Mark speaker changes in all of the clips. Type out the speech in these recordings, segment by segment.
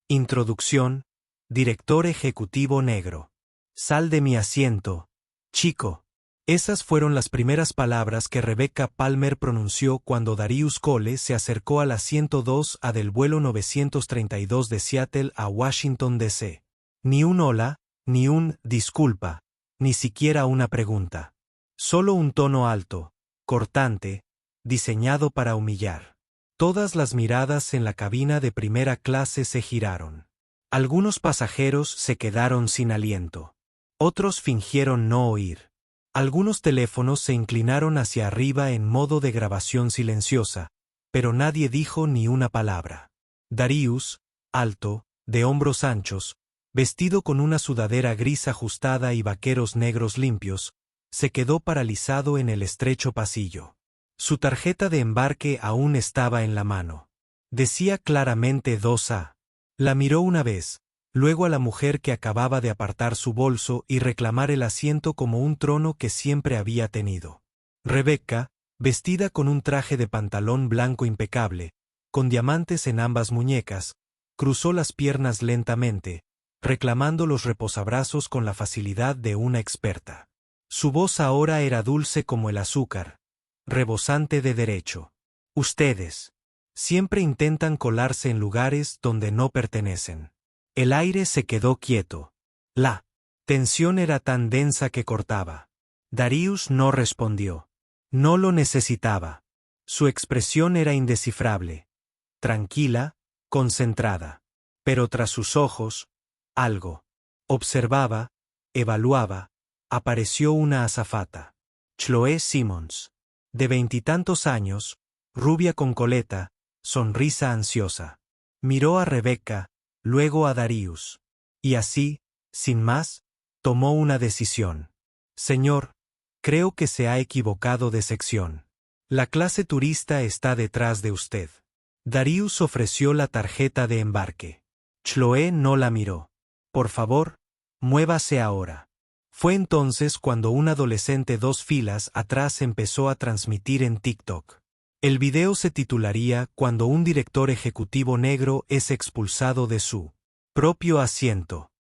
Speaker 1: Introducción. Director ejecutivo negro. Sal de mi asiento, chico. Esas fueron las primeras palabras que Rebecca Palmer pronunció cuando Darius Cole se acercó al asiento 2A del vuelo 932 de Seattle a Washington, D.C. Ni un hola, ni un disculpa, ni siquiera una pregunta. Solo un tono alto, cortante, diseñado para humillar. Todas las miradas en la cabina de primera clase se giraron. Algunos pasajeros se quedaron sin aliento. Otros fingieron no oír. Algunos teléfonos se inclinaron hacia arriba en modo de grabación silenciosa, pero nadie dijo ni una palabra. Darius, alto, de hombros anchos, vestido con una sudadera gris ajustada y vaqueros negros limpios, se quedó paralizado en el estrecho pasillo. Su tarjeta de embarque aún estaba en la mano. Decía claramente 2A. La miró una vez, luego a la mujer que acababa de apartar su bolso y reclamar el asiento como un trono que siempre había tenido. Rebecca, vestida con un traje de pantalón blanco impecable, con diamantes en ambas muñecas, cruzó las piernas lentamente, reclamando los reposabrazos con la facilidad de una experta. Su voz ahora era dulce como el azúcar, rebosante de derecho. Ustedes siempre intentan colarse en lugares donde no pertenecen. El aire se quedó quieto. La tensión era tan densa que cortaba. Darius no respondió. No lo necesitaba. Su expresión era indescifrable. Tranquila, concentrada. Pero tras sus ojos, algo. Observaba, evaluaba. Apareció una azafata. Chloe Simmons. De 20 y tantos años, rubia con coleta, sonrisa ansiosa. Miró a Rebecca, luego a Darius. Y así, sin más, tomó una decisión. Señor, creo que se ha equivocado de sección. La clase turista está detrás de usted. Darius ofreció la tarjeta de embarque. Chloe no la miró. Por favor, muévase ahora. Fue entonces cuando un adolescente 2 filas atrás empezó a transmitir en TikTok. El video se titularía Cuando un director ejecutivo negro es expulsado de su propio asiento.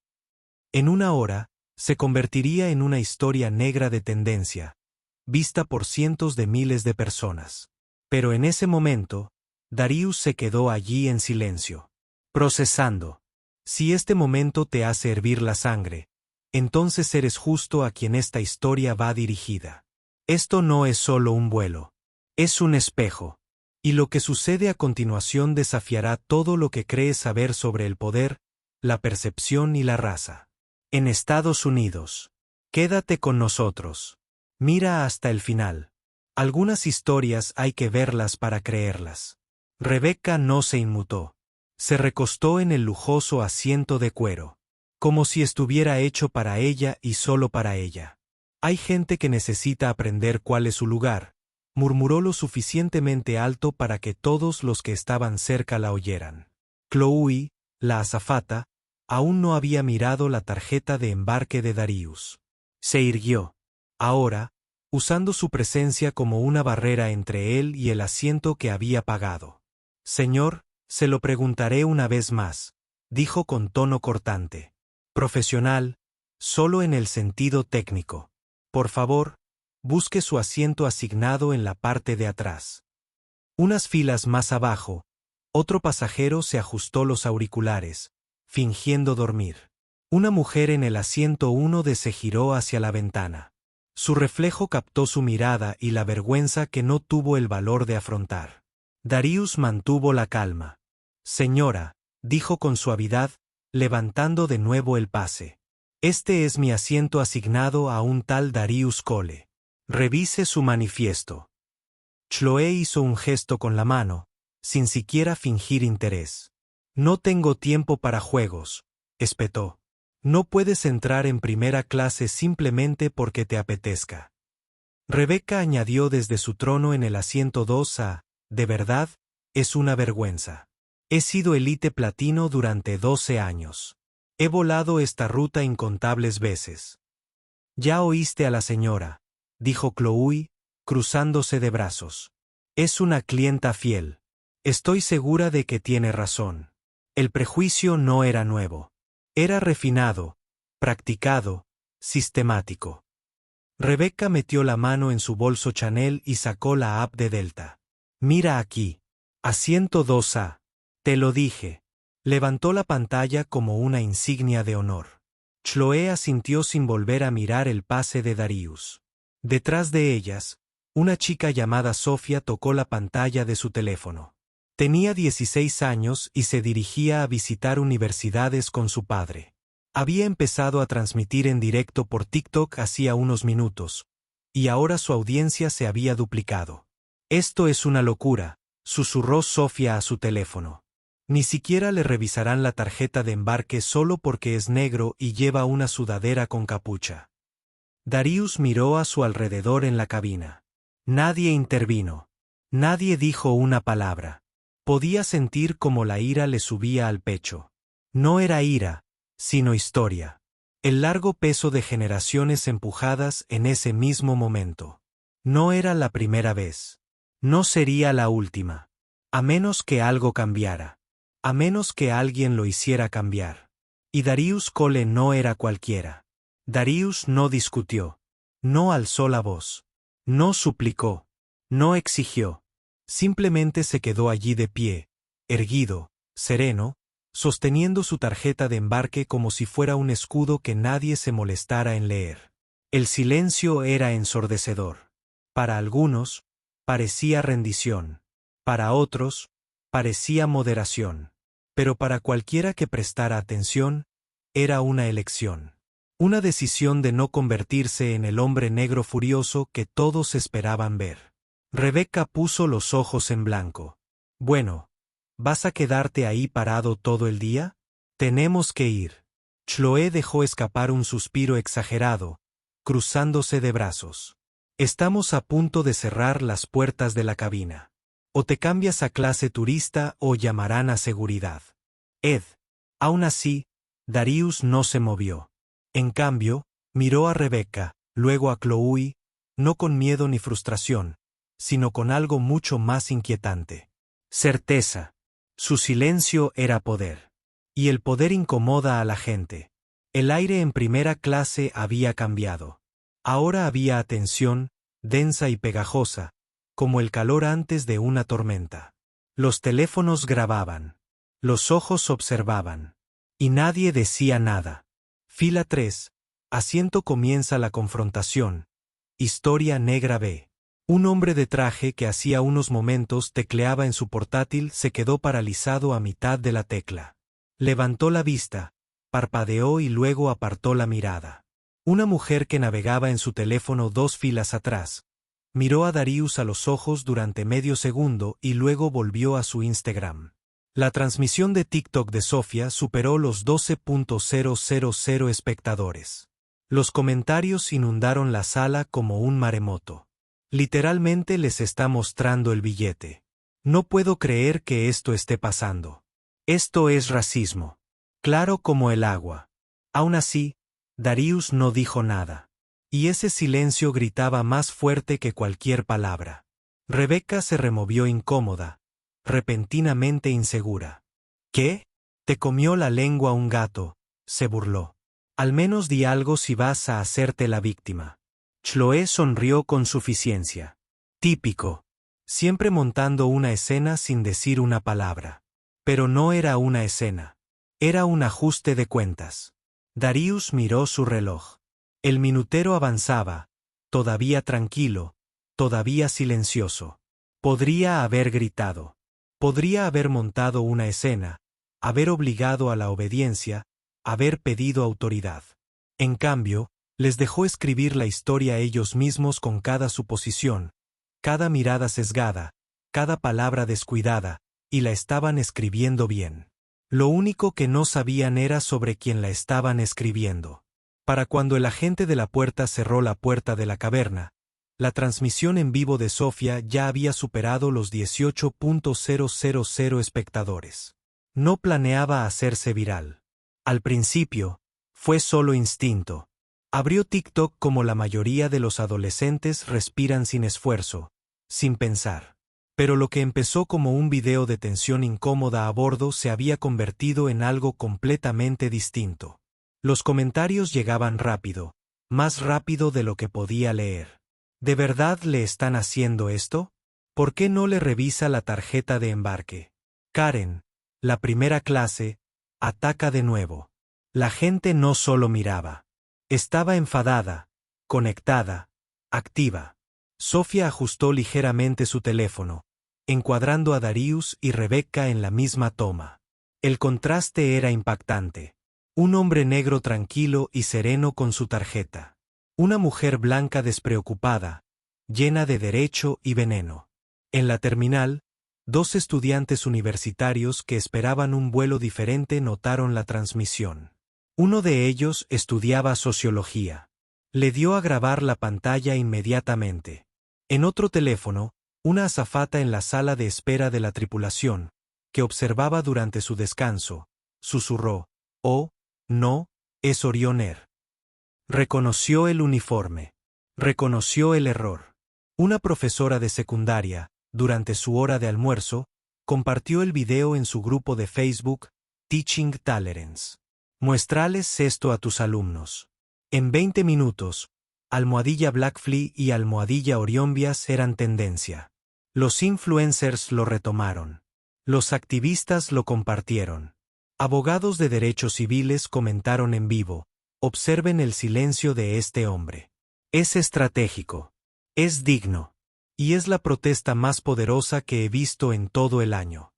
Speaker 1: En una hora, se convertiría en una historia negra de tendencia, vista por cientos de miles de personas. Pero en ese momento, Darius se quedó allí en silencio, procesando. Si este momento te hace hervir la sangre, entonces eres justo a quien esta historia va dirigida. Esto no es solo un vuelo. Es un espejo. Y lo que sucede a continuación desafiará todo lo que crees saber sobre el poder, la percepción y la raza. En Estados Unidos. Quédate con nosotros. Mira hasta el final. Algunas historias hay que verlas para creerlas. Rebecca no se inmutó. Se recostó en el lujoso asiento de cuero. Como si estuviera hecho para ella y solo para ella. Hay gente que necesita aprender cuál es su lugar, murmuró lo suficientemente alto para que todos los que estaban cerca la oyeran. Chloe, la azafata, aún no había mirado la tarjeta de embarque de Darius. Se irguió. Ahora, usando su presencia como una barrera entre él y el asiento que había pagado. Señor, se lo preguntaré una vez más, dijo con tono cortante. Profesional, solo en el sentido técnico. Por favor, busque su asiento asignado en la parte de atrás. Unas filas más abajo, otro pasajero se ajustó los auriculares, fingiendo dormir. Una mujer en el asiento 1D se giró hacia la ventana. Su reflejo captó su mirada y la vergüenza que no tuvo el valor de afrontar. Darius mantuvo la calma. Señora, dijo con suavidad, levantando de nuevo el pase. Este es mi asiento asignado a un tal Darius Cole. Revise su manifiesto. Chloe hizo un gesto con la mano, sin siquiera fingir interés. No tengo tiempo para juegos, espetó. No puedes entrar en primera clase simplemente porque te apetezca. Rebecca añadió desde su trono en el asiento 2A, de verdad, es una vergüenza. He sido elite platino durante 12 años. He volado esta ruta incontables veces. Ya oíste a la señora, dijo Chloe, cruzándose de brazos. Es una clienta fiel. Estoy segura de que tiene razón. El prejuicio no era nuevo. Era refinado, practicado, sistemático. Rebecca metió la mano en su bolso Chanel y sacó la app de Delta. Mira aquí. Asiento 2A. Te lo dije. Levantó la pantalla como una insignia de honor. Chloe asintió sin volver a mirar el pase de Darius. Detrás de ellas, una chica llamada Sofía tocó la pantalla de su teléfono. Tenía 16 años y se dirigía a visitar universidades con su padre. Había empezado a transmitir en directo por TikTok hacía unos minutos, y ahora su audiencia se había duplicado. Esto es una locura, susurró Sofía a su teléfono. Ni siquiera le revisarán la tarjeta de embarque solo porque es negro y lleva una sudadera con capucha. Darius miró a su alrededor en la cabina. Nadie intervino. Nadie dijo una palabra. Podía sentir cómo la ira le subía al pecho. No era ira, sino historia. El largo peso de generaciones empujadas en ese mismo momento. No era la primera vez. No sería la última. A menos que algo cambiara. A menos que alguien lo hiciera cambiar. Y Darius Cole no era cualquiera. Darius no discutió. No alzó la voz. No suplicó. No exigió. Simplemente se quedó allí de pie, erguido, sereno, sosteniendo su tarjeta de embarque como si fuera un escudo que nadie se molestara en leer. El silencio era ensordecedor. Para algunos, parecía rendición. Para otros, parecía moderación. Pero para cualquiera que prestara atención, era una elección. Una decisión de no convertirse en el hombre negro furioso que todos esperaban ver. Rebecca puso los ojos en blanco. Bueno, ¿vas a quedarte ahí parado todo el día? Tenemos que ir. Chloe dejó escapar un suspiro exagerado, cruzándose de brazos. Estamos a punto de cerrar las puertas de la cabina. O te cambias a clase turista o llamarán a seguridad. Ed. Aún así, Darius no se movió. En cambio, miró a Rebecca, luego a Chloe, no con miedo ni frustración, sino con algo mucho más inquietante. Certeza. Su silencio era poder. Y el poder incomoda a la gente. El aire en primera clase había cambiado. Ahora había atención, densa y pegajosa, como el calor antes de una tormenta. Los teléfonos grababan. Los ojos observaban. Y nadie decía nada. Fila 3. Asiento comienza la confrontación. Historia negra B. Un hombre de traje que hacía unos momentos tecleaba en su portátil se quedó paralizado a mitad de la tecla. Levantó la vista, parpadeó y luego apartó la mirada. Una mujer que navegaba en su teléfono 2 filas atrás, miró a Darius a los ojos durante medio segundo y luego volvió a su Instagram. La transmisión de TikTok de Sofía superó los 12.000 espectadores. Los comentarios inundaron la sala como un maremoto. Literalmente les está mostrando el billete. No puedo creer que esto esté pasando. Esto es racismo. Claro como el agua. Aún así, Darius no dijo nada. Y ese silencio gritaba más fuerte que cualquier palabra. Rebecca se removió incómoda, repentinamente insegura. ¿Qué? ¿Te comió la lengua un gato? Se burló. Al menos di algo si vas a hacerte la víctima. Chloe sonrió con suficiencia. Típico. Siempre montando una escena sin decir una palabra. Pero no era una escena. Era un ajuste de cuentas. Darius miró su reloj. El minutero avanzaba, todavía tranquilo, todavía silencioso. Podría haber gritado. Podría haber montado una escena, haber obligado a la obediencia, haber pedido autoridad. En cambio, les dejó escribir la historia ellos mismos con cada suposición, cada mirada sesgada, cada palabra descuidada, y la estaban escribiendo bien. Lo único que no sabían era sobre quién la estaban escribiendo. Para cuando el agente de la puerta cerró la puerta de la caverna, la transmisión en vivo de Sofía ya había superado los 18.000 espectadores. No planeaba hacerse viral. Al principio, fue solo instinto. Abrió TikTok como la mayoría de los adolescentes respiran sin esfuerzo, sin pensar. Pero lo que empezó como un video de tensión incómoda a bordo se había convertido en algo completamente distinto. Los comentarios llegaban rápido, más rápido de lo que podía leer. ¿De verdad le están haciendo esto? ¿Por qué no le revisa la tarjeta de embarque? Karen, la primera clase, ataca de nuevo. La gente no solo miraba. Estaba enfadada, conectada, activa. Sofía ajustó ligeramente su teléfono, encuadrando a Darius y Rebecca en la misma toma. El contraste era impactante. Un hombre negro tranquilo y sereno con su tarjeta. Una mujer blanca despreocupada, llena de derecho y veneno. En la terminal, dos estudiantes universitarios que esperaban un vuelo diferente notaron la transmisión. Uno de ellos estudiaba sociología. Le dio a grabar la pantalla inmediatamente. En otro teléfono, una azafata en la sala de espera de la tripulación, que observaba durante su descanso, susurró: «Oh, no, es Orion Air». Reconoció el uniforme. Reconoció el error. Una profesora de secundaria, durante su hora de almuerzo, compartió el video en su grupo de Facebook, Teaching Tolerance. Muéstrales esto a tus alumnos. En 20 minutos, almohadilla Blackfly y almohadilla Orionbias eran tendencia. Los influencers lo retomaron. Los activistas lo compartieron. Abogados de derechos civiles comentaron en vivo: observen el silencio de este hombre. Es estratégico. Es digno. Y es la protesta más poderosa que he visto en todo el año.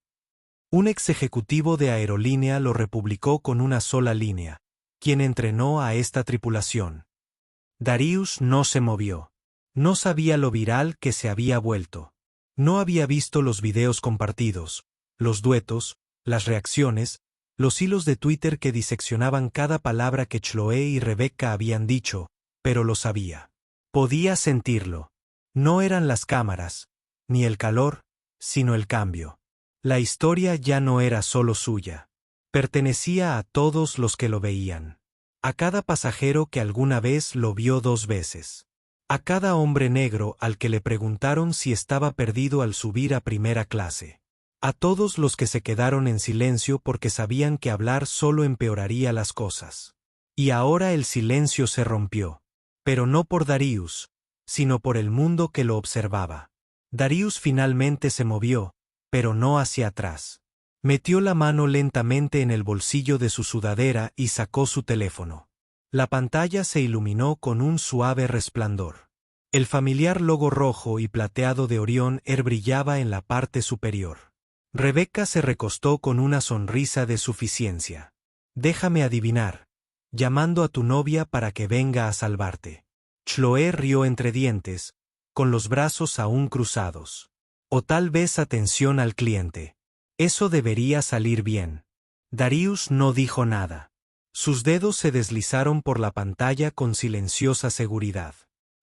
Speaker 1: Un ex ejecutivo de aerolínea lo republicó con una sola línea: quien entrenó a esta tripulación. Darius no se movió. No sabía lo viral que se había vuelto. No había visto los videos compartidos, los duetos, las reacciones, los hilos de Twitter que diseccionaban cada palabra que Chloe y Rebecca habían dicho, pero lo sabía. Podía sentirlo. No eran las cámaras, ni el calor, sino el cambio. La historia ya no era solo suya. Pertenecía a todos los que lo veían. A cada pasajero que alguna vez lo vio 2 veces. A cada hombre negro al que le preguntaron si estaba perdido al subir a primera clase. A todos los que se quedaron en silencio porque sabían que hablar solo empeoraría las cosas. Y ahora el silencio se rompió. Pero no por Darius, sino por el mundo que lo observaba. Darius finalmente se movió, pero no hacia atrás. Metió la mano lentamente en el bolsillo de su sudadera y sacó su teléfono. La pantalla se iluminó con un suave resplandor. El familiar logo rojo y plateado de Orion Air brillaba en la parte superior. Rebecca se recostó con una sonrisa de suficiencia. «Déjame adivinar. Llamando a tu novia para que venga a salvarte». Chloe rió entre dientes, con los brazos aún cruzados. «O tal vez atención al cliente. Eso debería salir bien». Darius no dijo nada. Sus dedos se deslizaron por la pantalla con silenciosa seguridad.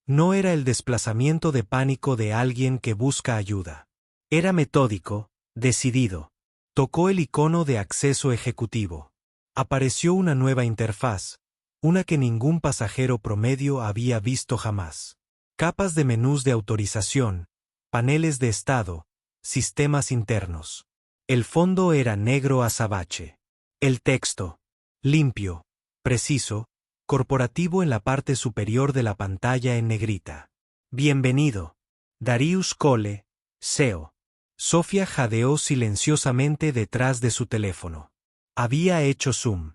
Speaker 1: No era el desplazamiento de pánico de alguien que busca ayuda. Era metódico, decidido. Tocó el icono de acceso ejecutivo. Apareció una nueva interfaz, una que ningún pasajero promedio había visto jamás. Capas de menús de autorización, paneles de estado, sistemas internos. El fondo era negro azabache. El texto, limpio, preciso, corporativo en la parte superior de la pantalla en negrita. Bienvenido. Darius Cole, CEO. Sofía jadeó silenciosamente detrás de su teléfono. Había hecho zoom.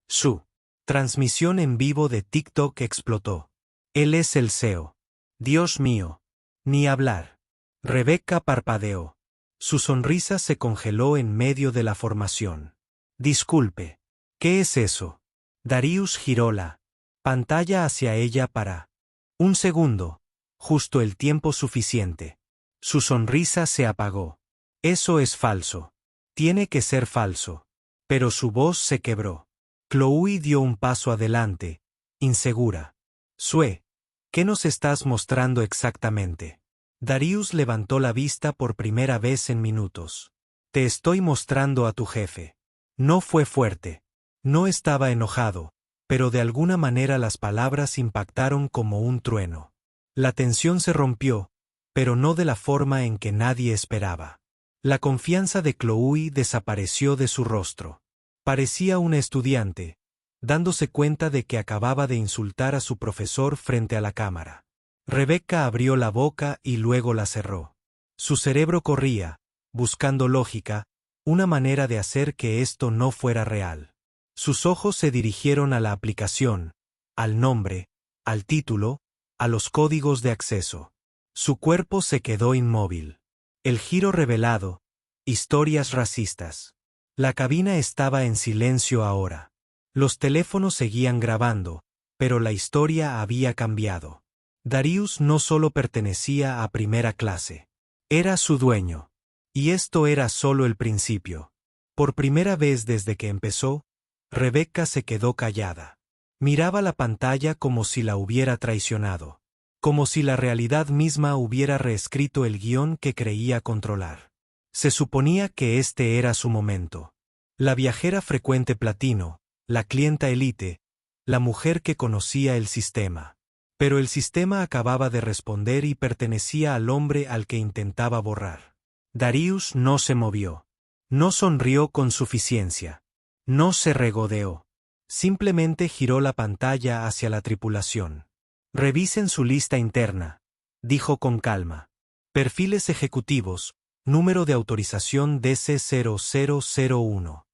Speaker 1: Su transmisión en vivo de TikTok explotó. Él es el CEO. Dios mío. Ni hablar. Rebecca parpadeó. Su sonrisa se congeló en medio de la formación. Disculpe. ¿Qué es eso? Darius giró la pantalla hacia ella para un segundo, justo el tiempo suficiente. Su sonrisa se apagó. Eso es falso. Tiene que ser falso. Pero su voz se quebró. Chloe dio un paso adelante, insegura. Sue, ¿qué nos estás mostrando exactamente? Darius levantó la vista por primera vez en minutos. Te estoy mostrando a tu jefe. No fue fuerte. No estaba enojado, pero de alguna manera las palabras impactaron como un trueno. La tensión se rompió, pero no de la forma en que nadie esperaba. La confianza de Chloe desapareció de su rostro. Parecía una estudiante, dándose cuenta de que acababa de insultar a su profesor frente a la cámara. Rebecca abrió la boca y luego la cerró. Su cerebro corría, buscando lógica, una manera de hacer que esto no fuera real. Sus ojos se dirigieron a la aplicación, al nombre, al título, a los códigos de acceso. Su cuerpo se quedó inmóvil. El giro revelado, historias racistas. La cabina estaba en silencio ahora. Los teléfonos seguían grabando, pero la historia había cambiado. Darius no solo pertenecía a primera clase. Era su dueño. Y esto era solo el principio. Por primera vez desde que empezó, Rebecca se quedó callada. Miraba la pantalla como si la hubiera traicionado. Como si la realidad misma hubiera reescrito el guión que creía controlar. Se suponía que este era su momento. La viajera frecuente platino, la clienta élite, la mujer que conocía el sistema. Pero el sistema acababa de responder y pertenecía al hombre al que intentaba borrar. Darius no se movió. No sonrió con suficiencia. No se regodeó. Simplemente giró la pantalla hacia la tripulación. Revisen su lista interna, dijo con calma. Perfiles ejecutivos, número de autorización DC0001.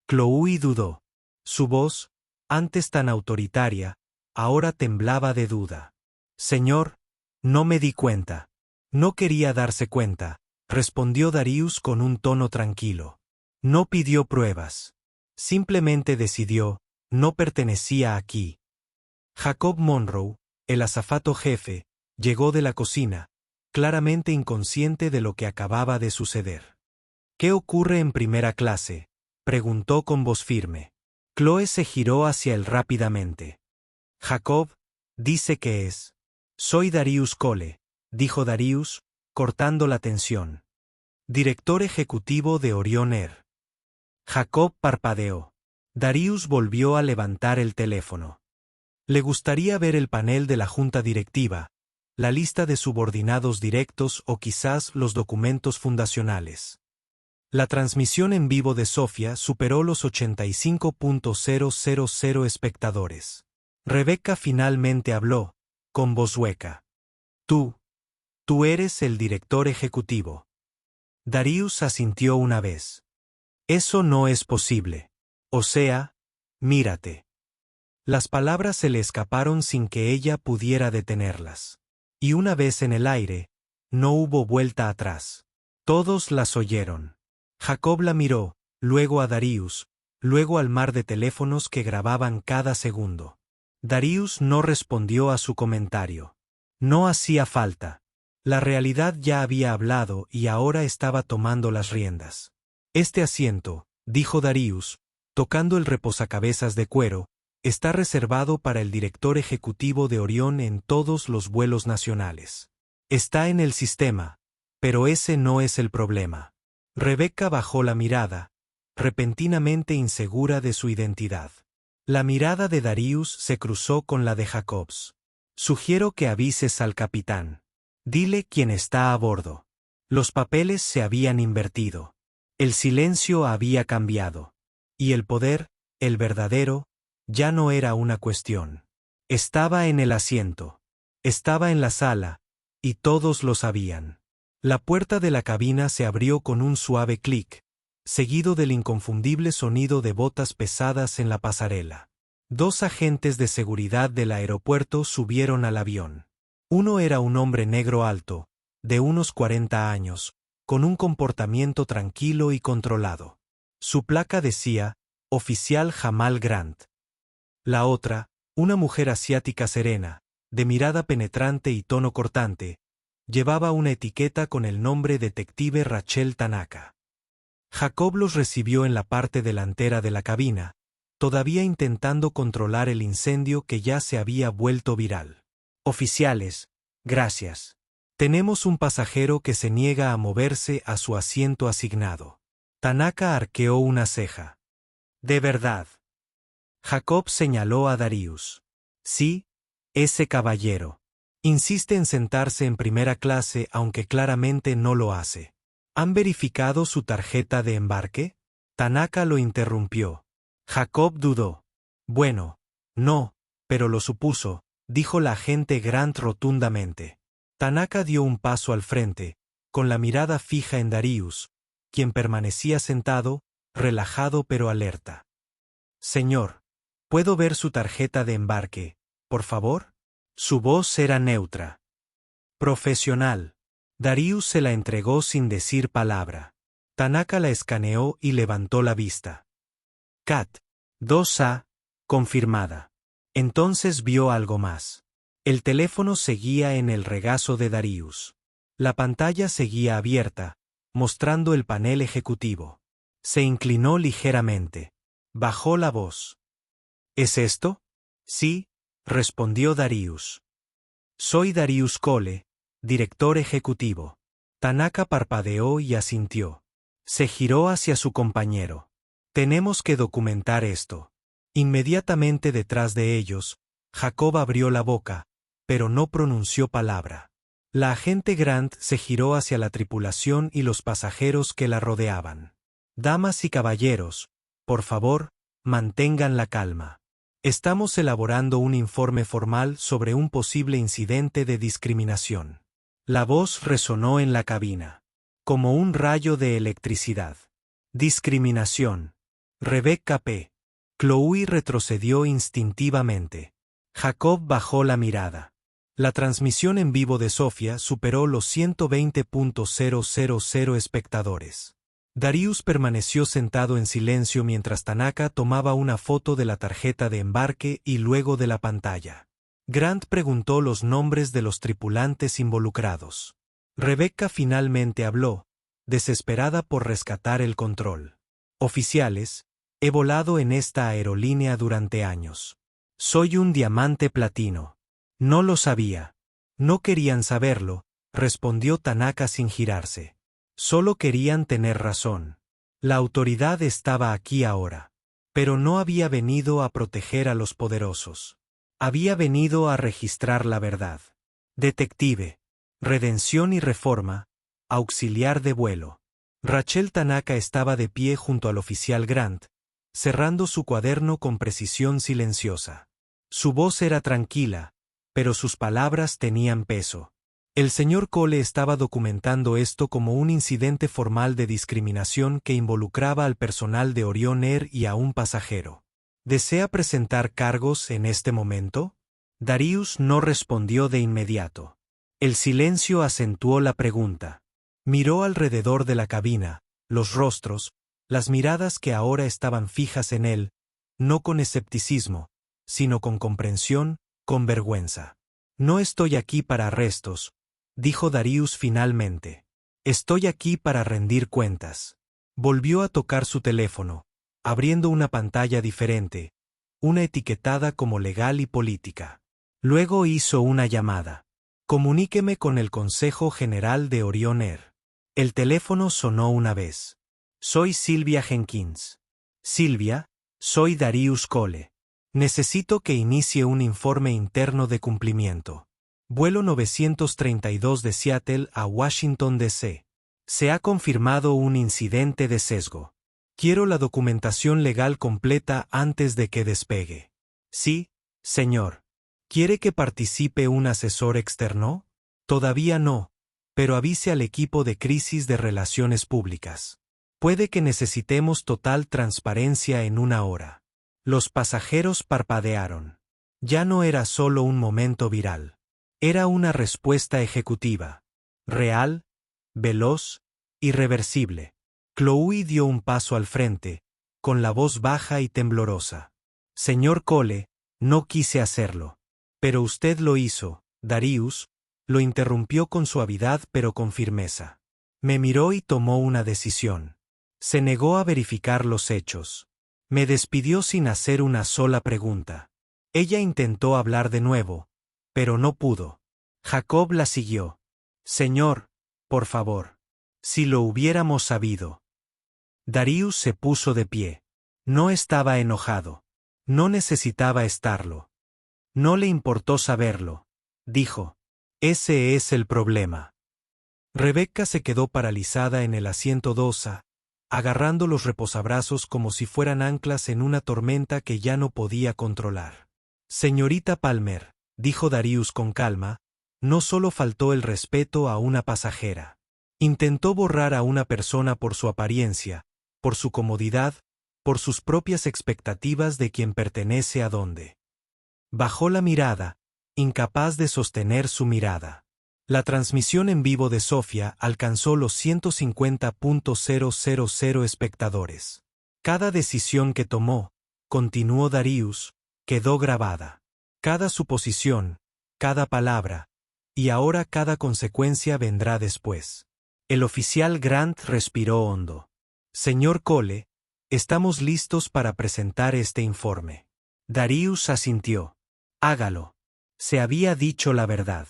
Speaker 1: Chloe dudó. Su voz, antes tan autoritaria, ahora temblaba de duda. Señor, no me di cuenta. No quería darse cuenta, respondió Darius con un tono tranquilo. No pidió pruebas. Simplemente decidió, no pertenecía aquí. Jacob Monroe, el azafato jefe, llegó de la cocina, claramente inconsciente de lo que acababa de suceder. ¿Qué ocurre en primera clase?, preguntó con voz firme. Chloe se giró hacia él rápidamente. Jacob, dice que es. Soy Darius Cole, dijo Darius, cortando la tensión. Director ejecutivo de Orion Air. Jacob parpadeó. Darius volvió a levantar el teléfono. Le gustaría ver el panel de la junta directiva, la lista de subordinados directos o quizás los documentos fundacionales. La transmisión en vivo de Sofía superó los 85.000 espectadores. Rebecca finalmente habló, con voz hueca. Tú eres el director ejecutivo. Darius asintió una vez. Eso no es posible. O sea, mírate. Las palabras se le escaparon sin que ella pudiera detenerlas. Y una vez en el aire, no hubo vuelta atrás. Todos las oyeron. Jacob la miró, luego a Darius, luego al mar de teléfonos que grababan cada segundo. Darius no respondió a su comentario. No hacía falta. La realidad ya había hablado y ahora estaba tomando las riendas. Este asiento, dijo Darius, tocando el reposacabezas de cuero, está reservado para el director ejecutivo de Orión en todos los vuelos nacionales. Está en el sistema, pero ese no es el problema. Rebecca bajó la mirada, repentinamente insegura de su identidad. La mirada de Darius se cruzó con la de Jacobs. Sugiero que avises al capitán. Dile quién está a bordo. Los papeles se habían invertido. El silencio había cambiado. Y el poder, el verdadero, ya no era una cuestión. Estaba en el asiento. Estaba en la sala, y todos lo sabían. La puerta de la cabina se abrió con un suave clic, seguido del inconfundible sonido de botas pesadas en la pasarela. 2 agentes de seguridad del aeropuerto subieron al avión. Uno era un hombre negro alto, de unos 40 años, con un comportamiento tranquilo y controlado. Su placa decía, Oficial Jamal Grant. La otra, una mujer asiática serena, de mirada penetrante y tono cortante, llevaba una etiqueta con el nombre Detective Rachel Tanaka. Jacob los recibió en la parte delantera de la cabina, todavía intentando controlar el incendio que ya se había vuelto viral. Oficiales, gracias. Tenemos un pasajero que se niega a moverse a su asiento asignado. Tanaka arqueó una ceja. ¿De verdad? Jacob señaló a Darius. Sí, ese caballero. Insiste en sentarse en primera clase aunque claramente no lo hace. ¿Han verificado su tarjeta de embarque? Tanaka lo interrumpió. Jacob dudó. Bueno, no, pero lo supuso, dijo la agente Grant rotundamente. Tanaka dio un paso al frente, con la mirada fija en Darius, quien permanecía sentado, relajado pero alerta. Señor, ¿puedo ver su tarjeta de embarque, por favor? Su voz era neutra. Profesional. Darius se la entregó sin decir palabra. Tanaka la escaneó y levantó la vista. CAT. 2A. Confirmada. Entonces vio algo más. El teléfono seguía en el regazo de Darius. La pantalla seguía abierta, mostrando el panel ejecutivo. Se inclinó ligeramente. Bajó la voz. ¿Es esto? Sí, respondió Darius. Soy Darius Cole, director ejecutivo. Tanaka parpadeó y asintió. Se giró hacia su compañero. Tenemos que documentar esto. Inmediatamente detrás de ellos, Jacob abrió la boca, pero no pronunció palabra. La agente Grant se giró hacia la tripulación y los pasajeros que la rodeaban. Damas y caballeros, por favor, mantengan la calma. Estamos elaborando un informe formal sobre un posible incidente de discriminación. La voz resonó en la cabina. Como un rayo de electricidad. Discriminación. Rebecca P. Chloe retrocedió instintivamente. Jacob bajó la mirada. La transmisión en vivo de Sofía superó los 120.000 espectadores. Darius permaneció sentado en silencio mientras Tanaka tomaba una foto de la tarjeta de embarque y luego de la pantalla. Grant preguntó los nombres de los tripulantes involucrados. Rebecca finalmente habló, desesperada por rescatar el control. Oficiales, he volado en esta aerolínea durante años. Soy un diamante platino. No lo sabía. No querían saberlo, respondió Tanaka sin girarse. Solo querían tener razón. La autoridad estaba aquí ahora. Pero no había venido a proteger a los poderosos. Había venido a registrar la verdad. Detective. Redención y reforma. Auxiliar de vuelo. Rachel Tanaka estaba de pie junto al oficial Grant, cerrando su cuaderno con precisión silenciosa. Su voz era tranquila, pero sus palabras tenían peso. El señor Cole estaba documentando esto como un incidente formal de discriminación que involucraba al personal de Orion Air y a un pasajero. ¿Desea presentar cargos en este momento? Darius no respondió de inmediato. El silencio acentuó la pregunta. Miró alrededor de la cabina, los rostros, las miradas que ahora estaban fijas en él, no con escepticismo, sino con comprensión, con vergüenza. No estoy aquí para arrestos, dijo Darius finalmente. Estoy aquí para rendir cuentas. Volvió a tocar su teléfono, abriendo una pantalla diferente, una etiquetada como legal y política. Luego hizo una llamada. Comuníqueme con el Consejo General de Orion Air. El teléfono sonó una vez. Soy Sylvia Jenkins. Sylvia, soy Darius Cole. Necesito que inicie un informe interno de cumplimiento. Vuelo 932 de Seattle a Washington, D.C. Se ha confirmado un incidente de sesgo. Quiero la documentación legal completa antes de que despegue. Sí, señor. ¿Quiere que participe un asesor externo? Todavía no, pero avise al equipo de crisis de relaciones públicas. Puede que necesitemos total transparencia en una hora. Los pasajeros parpadearon. Ya no era solo un momento viral. Era una respuesta ejecutiva. Real, veloz, irreversible. Chloe dio un paso al frente, con la voz baja y temblorosa. Señor Cole, no quise hacerlo. Pero usted lo hizo, Darius, lo interrumpió con suavidad pero con firmeza. Me miró y tomó una decisión. Se negó a verificar los hechos. Me despidió sin hacer una sola pregunta. Ella intentó hablar de nuevo, pero no pudo. Jacob la siguió. Señor, por favor. Si lo hubiéramos sabido. Darius se puso de pie. No estaba enojado. No necesitaba estarlo. No le importó saberlo, dijo. Ese es el problema. Rebecca se quedó paralizada en el asiento dosa, agarrando los reposabrazos como si fueran anclas en una tormenta que ya no podía controlar. Señorita Palmer, dijo Darius con calma, no solo faltó el respeto a una pasajera. Intentó borrar a una persona por su apariencia, por su comodidad, por sus propias expectativas de quien pertenece a dónde. Bajó la mirada, incapaz de sostener su mirada. La transmisión en vivo de Sofía alcanzó los 150.000 espectadores. Cada decisión que tomó, continuó Darius, quedó grabada. Cada suposición, cada palabra, y ahora cada consecuencia vendrá después. El oficial Grant respiró hondo. Señor Cole, estamos listos para presentar este informe. Darius asintió. Hágalo. Se había dicho la verdad.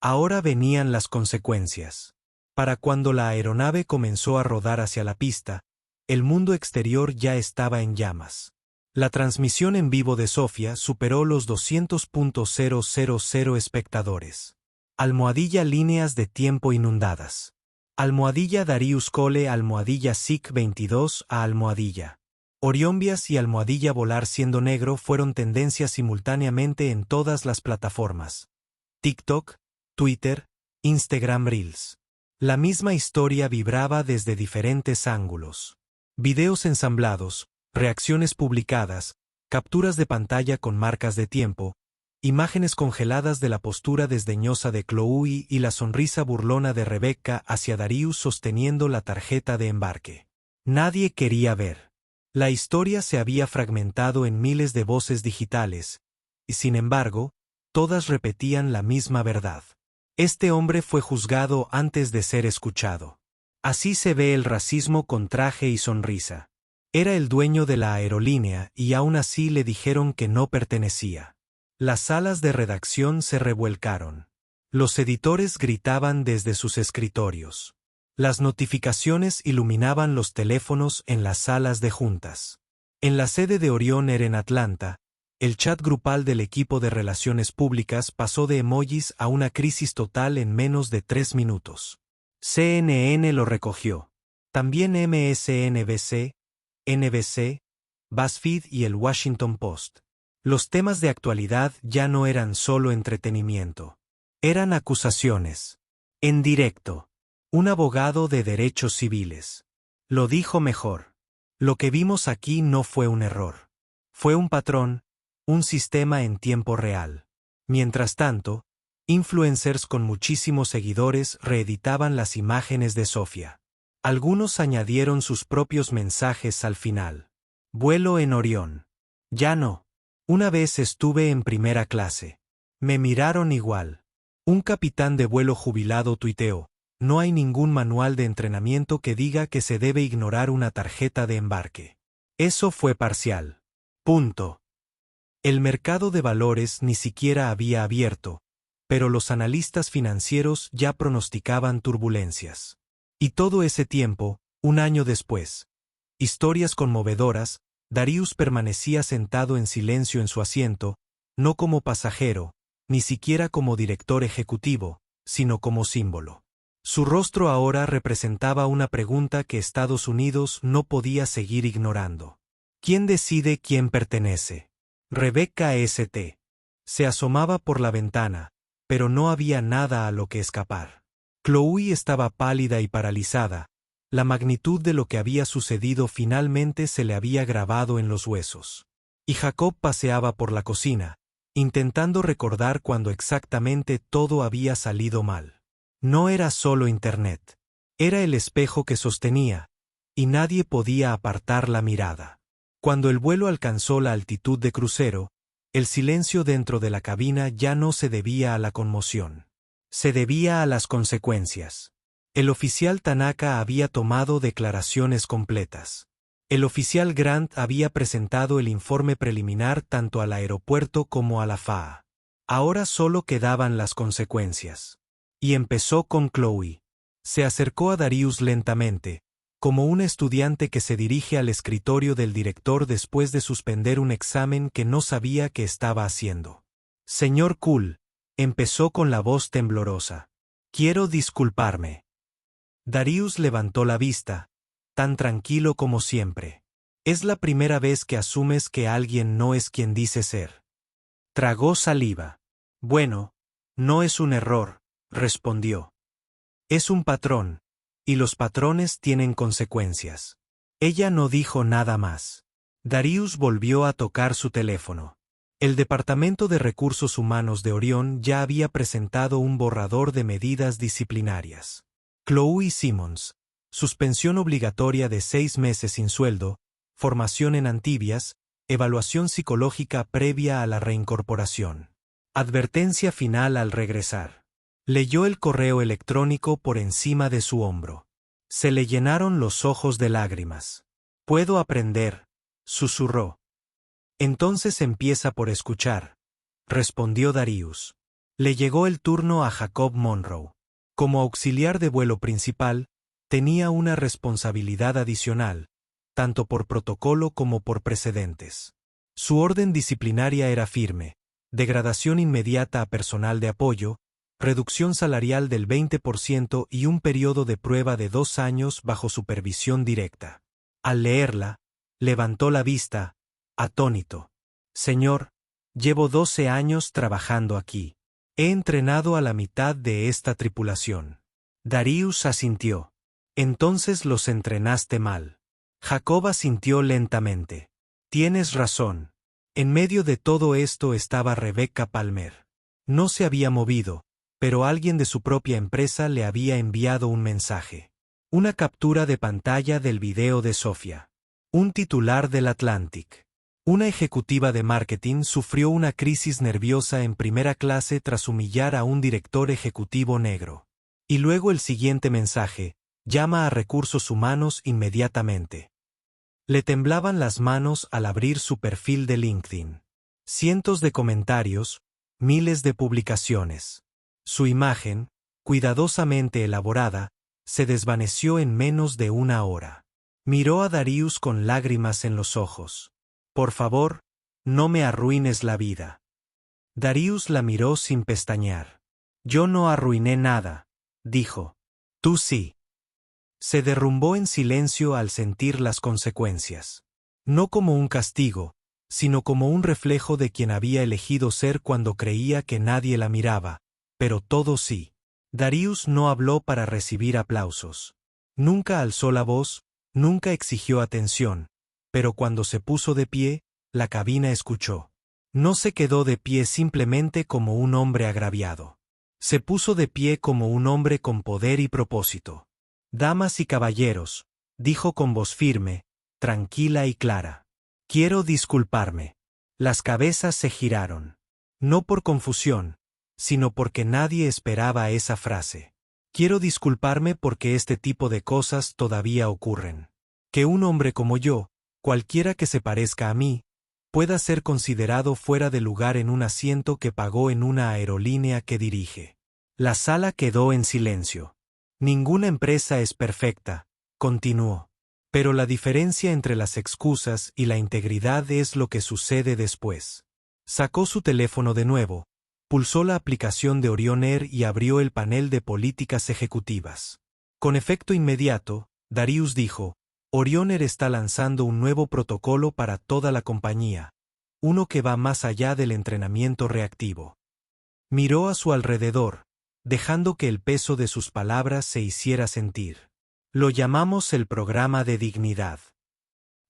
Speaker 1: Ahora venían las consecuencias. Para cuando la aeronave comenzó a rodar hacia la pista, el mundo exterior ya estaba en llamas. La transmisión en vivo de Sofía superó los 200.000 espectadores. Almohadilla líneas de tiempo inundadas. Almohadilla Darius Cole almohadilla SIC 22 a almohadilla. Orionbias y almohadilla volar siendo negro fueron tendencias simultáneamente en todas las plataformas. TikTok, Twitter, Instagram Reels. La misma historia vibraba desde diferentes ángulos. Videos ensamblados, reacciones publicadas, capturas de pantalla con marcas de tiempo, imágenes congeladas de la postura desdeñosa de Chloe y la sonrisa burlona de Rebecca hacia Darius sosteniendo la tarjeta de embarque. Nadie quería ver. La historia se había fragmentado en miles de voces digitales, y sin embargo, todas repetían la misma verdad. Este hombre fue juzgado antes de ser escuchado. Así se ve el racismo con traje y sonrisa. Era el dueño de la aerolínea y aún así le dijeron que no pertenecía. Las salas de redacción se revuelcaron. Los editores gritaban desde sus escritorios. Las notificaciones iluminaban los teléfonos en las salas de juntas. En la sede de Orion Air en Atlanta, el chat grupal del equipo de relaciones públicas pasó de emojis a una crisis total en menos de 3 minutos. CNN lo recogió. También MSNBC, NBC, BuzzFeed y el Washington Post. Los temas de actualidad ya no eran solo entretenimiento. Eran acusaciones. En directo. Un abogado de derechos civiles. Lo dijo mejor. Lo que vimos aquí no fue un error. Fue un patrón, un sistema en tiempo real. Mientras tanto, influencers con muchísimos seguidores reeditaban las imágenes de Sofía. Algunos añadieron sus propios mensajes al final. Vuelo en Orión. Ya no. Una vez estuve en primera clase. Me miraron igual. Un capitán de vuelo jubilado tuiteó. No hay ningún manual de entrenamiento que diga que se debe ignorar una tarjeta de embarque. Eso fue parcial. Punto. El mercado de valores ni siquiera había abierto, pero los analistas financieros ya pronosticaban turbulencias. Y todo ese tiempo, un año después, historias conmovedoras, Darius permanecía sentado en silencio en su asiento, no como pasajero, ni siquiera como director ejecutivo, sino como símbolo. Su rostro ahora representaba una pregunta que Estados Unidos no podía seguir ignorando. ¿Quién decide quién pertenece? Rebecca St. Se asomaba por la ventana, pero no había nada a lo que escapar. Chloe estaba pálida y paralizada. La magnitud de lo que había sucedido finalmente se le había grabado en los huesos. Y Jacob paseaba por la cocina, intentando recordar cuándo exactamente todo había salido mal. No era solo Internet. Era el espejo que sostenía, y nadie podía apartar la mirada. Cuando el vuelo alcanzó la altitud de crucero, el silencio dentro de la cabina ya no se debía a la conmoción. Se debía a las consecuencias. El oficial Tanaka había tomado declaraciones completas. El oficial Grant había presentado el informe preliminar tanto al aeropuerto como a la FAA. Ahora solo quedaban las consecuencias. Y empezó con Chloe. Se acercó a Darius lentamente, como un estudiante que se dirige al escritorio del director después de suspender un examen que no sabía que estaba haciendo. Señor Cool, Empezó con la voz temblorosa. Quiero disculparme. Darius levantó la vista, tan tranquilo como siempre. Es la primera vez que asumes que alguien no es quien dice ser. Tragó saliva. Bueno, no es un error, respondió. Es un patrón, y los patrones tienen consecuencias. Ella no dijo nada más. Darius volvió a tocar su teléfono. El Departamento de Recursos Humanos de Orión ya había presentado un borrador de medidas disciplinarias. Chloe Simmons, suspensión obligatoria de 6 meses sin sueldo, formación en Antibias, evaluación psicológica previa a la reincorporación. Advertencia final al regresar. Leyó el correo electrónico por encima de su hombro. Se le llenaron los ojos de lágrimas. Puedo aprender, susurró. Entonces empieza por escuchar, respondió Darius. Le llegó el turno a Jacob Monroe. Como auxiliar de vuelo principal, tenía una responsabilidad adicional, tanto por protocolo como por precedentes. Su orden disciplinaria era firme: degradación inmediata a personal de apoyo, reducción salarial del 20% y un periodo de prueba de 2 años bajo supervisión directa. Al leerla, levantó la vista, atónito. Señor, llevo 12 años trabajando aquí. He entrenado a la mitad de esta tripulación. Darius asintió. Entonces los entrenaste mal. Jacob asintió lentamente. Tienes razón. En medio de todo esto estaba Rebecca Palmer. No se había movido, pero alguien de su propia empresa le había enviado un mensaje. Una captura de pantalla del video de Sofía. Un titular del Atlantic. Una ejecutiva de marketing sufrió una crisis nerviosa en primera clase tras humillar a un director ejecutivo negro. Y luego el siguiente mensaje: llama a recursos humanos inmediatamente. Le temblaban las manos al abrir su perfil de LinkedIn. Cientos de comentarios, miles de publicaciones. Su imagen, cuidadosamente elaborada, se desvaneció en menos de 1 hora. Miró a Darius con lágrimas en los ojos. Por favor, no me arruines la vida. Darius la miró sin pestañear. Yo no arruiné nada, dijo. Tú sí. Se derrumbó en silencio al sentir las consecuencias. No como un castigo, sino como un reflejo de quien había elegido ser cuando creía que nadie la miraba, pero todos sí. Darius no habló para recibir aplausos. Nunca alzó la voz, nunca exigió atención, pero cuando se puso de pie, la cabina escuchó. No se quedó de pie simplemente como un hombre agraviado. Se puso de pie como un hombre con poder y propósito. Damas y caballeros, dijo con voz firme, tranquila y clara. Quiero disculparme. Las cabezas se giraron. No por confusión, sino porque nadie esperaba esa frase. Quiero disculparme porque este tipo de cosas todavía ocurren. Que un hombre como yo, cualquiera que se parezca a mí, pueda ser considerado fuera de lugar en un asiento que pagó en una aerolínea que dirige. La sala quedó en silencio. Ninguna empresa es perfecta, continuó. Pero la diferencia entre las excusas y la integridad es lo que sucede después. Sacó su teléfono de nuevo, pulsó la aplicación de Orion Air y abrió el panel de políticas ejecutivas. Con efecto inmediato, Darius dijo: Orion Air está lanzando un nuevo protocolo para toda la compañía, uno que va más allá del entrenamiento reactivo. Miró a su alrededor, dejando que el peso de sus palabras se hiciera sentir. Lo llamamos el programa de dignidad.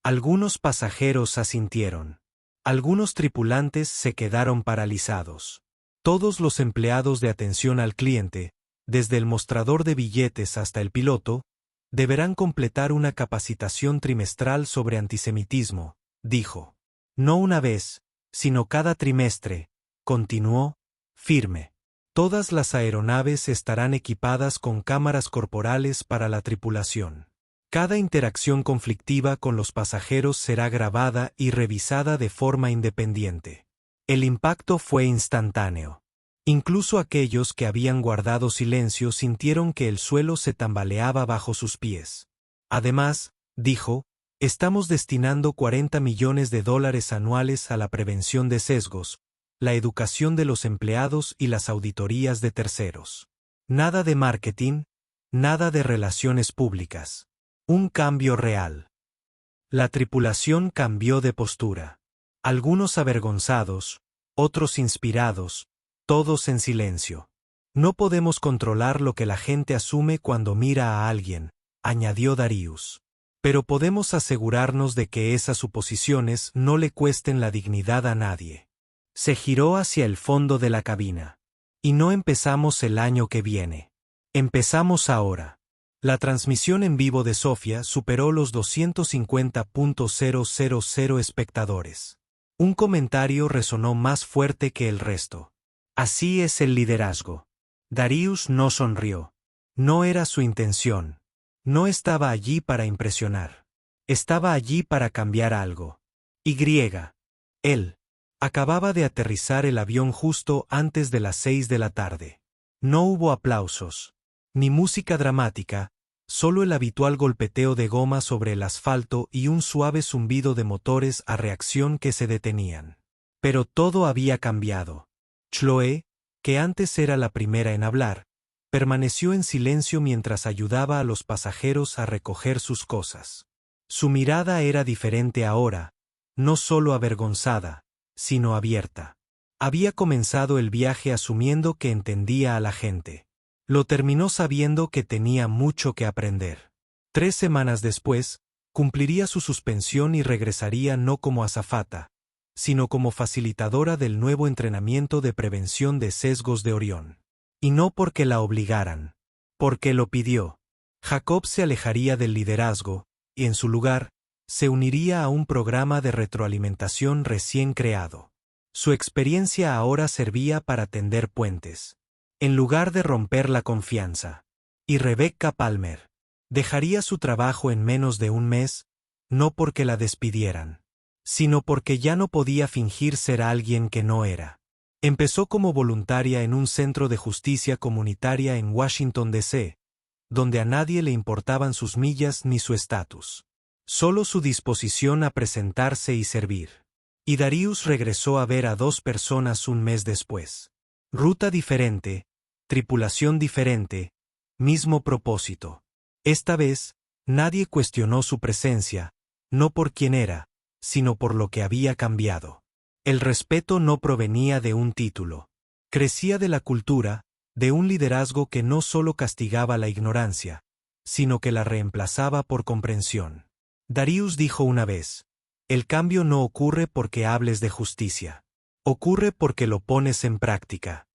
Speaker 1: Algunos pasajeros asintieron. Algunos tripulantes se quedaron paralizados. Todos los empleados de atención al cliente, desde el mostrador de billetes hasta el piloto, deberán completar una capacitación trimestral sobre antisemitismo, dijo. No una vez, sino cada trimestre, continuó, firme. Todas las aeronaves estarán equipadas con cámaras corporales para la tripulación. Cada interacción conflictiva con los pasajeros será grabada y revisada de forma independiente. El impacto fue instantáneo. Incluso aquellos que habían guardado silencio sintieron que el suelo se tambaleaba bajo sus pies. Además, dijo, estamos destinando $40 millones anuales a la prevención de sesgos, la educación de los empleados y las auditorías de terceros. Nada de marketing, nada de relaciones públicas. Un cambio real. La tripulación cambió de postura. Algunos avergonzados, otros inspirados, todos en silencio. No podemos controlar lo que la gente asume cuando mira a alguien, añadió Darius. Pero podemos asegurarnos de que esas suposiciones no le cuesten la dignidad a nadie. Se giró hacia el fondo de la cabina. Y no empezamos el año que viene. Empezamos ahora. La transmisión en vivo de Sofía superó los 250.000 espectadores. Un comentario resonó más fuerte que el resto. Así es el liderazgo. Darius no sonrió. No era su intención. No estaba allí para impresionar. Estaba allí para cambiar algo. Él. Acababa de aterrizar el avión justo antes de las 6 de la tarde. No hubo aplausos. Ni música dramática, solo el habitual golpeteo de goma sobre el asfalto y un suave zumbido de motores a reacción que se detenían. Pero todo había cambiado. Chloe, que antes era la primera en hablar, permaneció en silencio mientras ayudaba a los pasajeros a recoger sus cosas. Su mirada era diferente ahora, no solo avergonzada, sino abierta. Había comenzado el viaje asumiendo que entendía a la gente. Lo terminó sabiendo que tenía mucho que aprender. 3 semanas después, cumpliría su suspensión y regresaría no como azafata, sino como facilitadora del nuevo entrenamiento de prevención de sesgos de Orión. Y no porque la obligaran, porque lo pidió. Jacob se alejaría del liderazgo, y en su lugar, se uniría a un programa de retroalimentación recién creado. Su experiencia ahora servía para tender puentes, en lugar de romper la confianza. Y Rebecca Palmer dejaría su trabajo en menos de un mes, no porque la despidieran, sino porque ya no podía fingir ser alguien que no era. Empezó como voluntaria en un centro de justicia comunitaria en Washington, D.C., donde a nadie le importaban sus millas ni su estatus. Solo su disposición a presentarse y servir. Y Darius regresó a ver a 2 personas un mes después. Ruta diferente, tripulación diferente, mismo propósito. Esta vez, nadie cuestionó su presencia, no por quién era, sino por lo que había cambiado. El respeto no provenía de un título. Crecía de la cultura, de un liderazgo que no solo castigaba la ignorancia, sino que la reemplazaba por comprensión. Darius dijo una vez: el cambio no ocurre porque hables de justicia. Ocurre porque lo pones en práctica.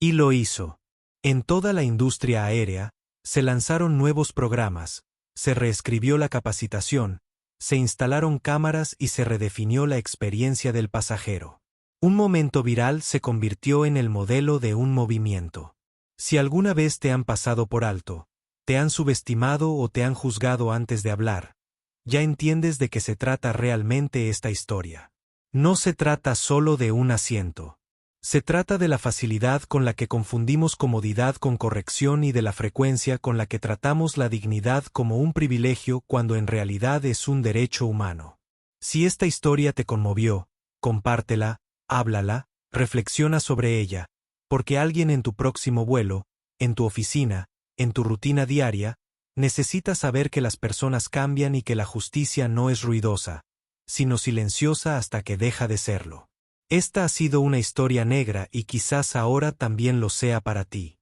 Speaker 1: Y lo hizo. En toda la industria aérea, se lanzaron nuevos programas, se reescribió la capacitación, se instalaron cámaras y se redefinió la experiencia del pasajero. Un momento viral se convirtió en el modelo de un movimiento. Si alguna vez te han pasado por alto, te han subestimado o te han juzgado antes de hablar, ya entiendes de qué se trata realmente esta historia. No se trata solo de un asiento. Se trata de la facilidad con la que confundimos comodidad con corrección y de la frecuencia con la que tratamos la dignidad como un privilegio cuando en realidad es un derecho humano. Si esta historia te conmovió, compártela, háblala, reflexiona sobre ella, porque alguien en tu próximo vuelo, en tu oficina, en tu rutina diaria, necesita saber que las personas cambian y que la justicia no es ruidosa, sino silenciosa hasta que deja de serlo. Esta ha sido una historia negra y quizás ahora también lo sea para ti.